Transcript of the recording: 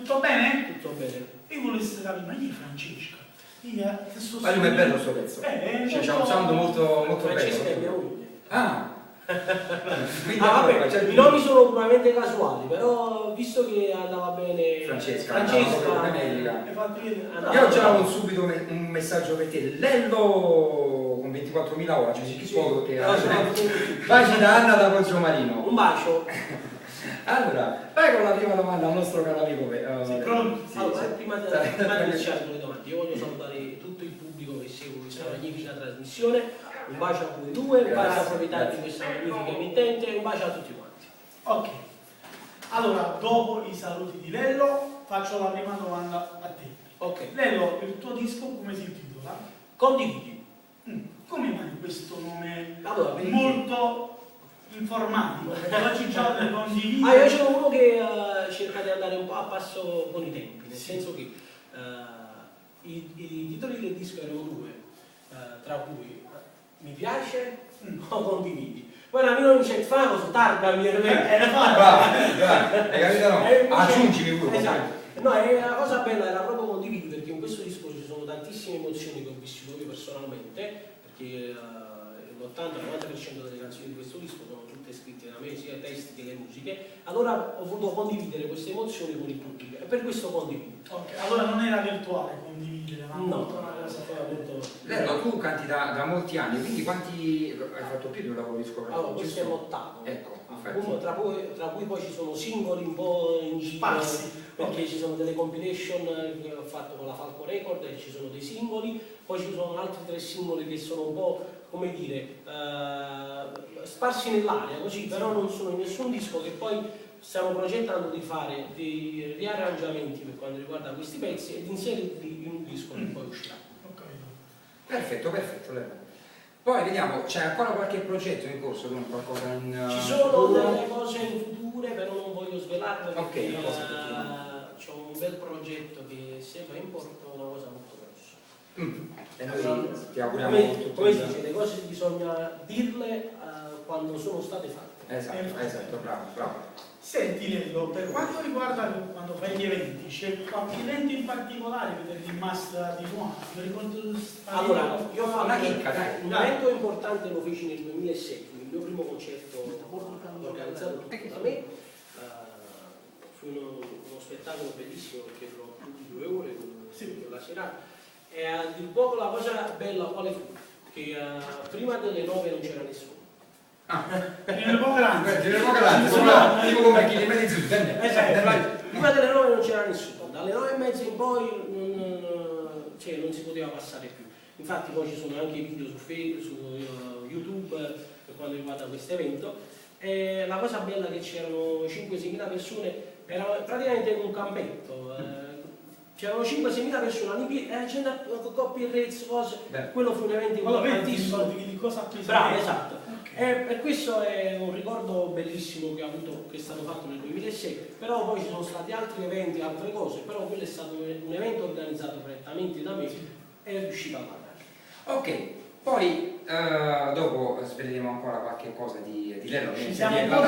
Tutto bene? Tutto bene. Io volevo sapere, ma chi è Francesca? Ma lui è bello sto pezzo. C'è un sound molto Francesca è bello. mia moglie. Ah! Vabbè, i nomi sono puramente casuali, però visto che andava bene Francesca. Io ho già subito un messaggio per te. Lello con 24.000 ore, cioè sì, poco che baci da Anna da Poggio Marino. Un bacio. Allora, vai con la prima domanda al nostro caro amico. Prima di iniziare con le domande, io voglio salutare tutto il pubblico che segue questa magnifica trasmissione. Un bacio a voi due, un bacio al proprietario di questa magnifica emittente e un bacio a tutti quanti. Ok, allora dopo i saluti di Lello faccio la prima domanda a te. Ok. Lello, il tuo disco come si intitola? Condividi. Come mai questo nome Allora, molto informatico? Perché oggi già le condividi. Io sono uno che cerca di andare un po' a passo con i tempi, nel senso che i titoli del disco erano due, tra cui mi piace o condividi. Poi la mia non dice fa cosa targa mi aggiungimi pure. Esatto. No, è una cosa bella, era proprio condividi, perché in questo disco ci sono tantissime emozioni che ho vissuto io personalmente, perché l'80-90% delle canzoni di questo disco sono tutte scritte da me, sia i testi che le musiche. Allora ho voluto condividere queste emozioni con il pubblico e per questo condivido. Ok, allora non era virtuale condividere, ma no, una cosa molto... Lello, tu canti da molti anni, quindi quanti hai fatto più di un lavoro discografico? Allora, questo è l'8º. Ecco, Tra cui poi ci sono singoli un po' in giro, perché ci sono delle compilation che ho fatto con la Falco Record e ci sono dei singoli, poi ci sono altri 3 singoli che sono un po', come dire, sparsi nell'aria così, però non sono in nessun disco, che poi stiamo progettando di fare dei riarrangiamenti per quanto riguarda questi pezzi e di inserirli in un disco che poi uscirà. Perfetto, Lello. Poi vediamo, c'è ancora qualche progetto in corso, qualcosa in... Ci sono delle cose in future, però non voglio svelarle perché c'ho un bel progetto che se va in porto è una cosa molto grossa. E noi ti auguriamo come si dice, le cose bisogna dirle quando sono state fatte. Esatto, bravo. Senti Lello, per quanto riguarda quando fai gli eventi, c'è qualche evento in particolare che ti è rimasta di nuovo? Allora, io ho fatto un evento importante, lo feci nel 2007, il mio primo concerto organizzato tutto da me. Fu uno spettacolo bellissimo perché durò più di 2 ore con la serata. E a dir poco la cosa bella quale fu? Che prima delle 9 non c'era nessuno. Prima delle 9 non c'era nessuno, dalle 9:30 in poi non si poteva passare più. Infatti poi ci sono anche video su YouTube per quanto riguarda questo evento. E la cosa bella è che c'erano 5-6.000 persone, era praticamente in un campetto. C'erano 5-6.000 persone, gente con coppie e rezzo, cose. Quello fu un evento importantissimo. Di cosa bravo, esatto. E per questo è un ricordo bellissimo che ho avuto, che è stato fatto nel 2006, però poi ci sono stati altri eventi, altre cose, però quello è stato un evento organizzato prettamente da me e è riuscito a parlare. Ok, poi dopo sveleremo ancora qualche cosa di Lello. Ci siamo un po'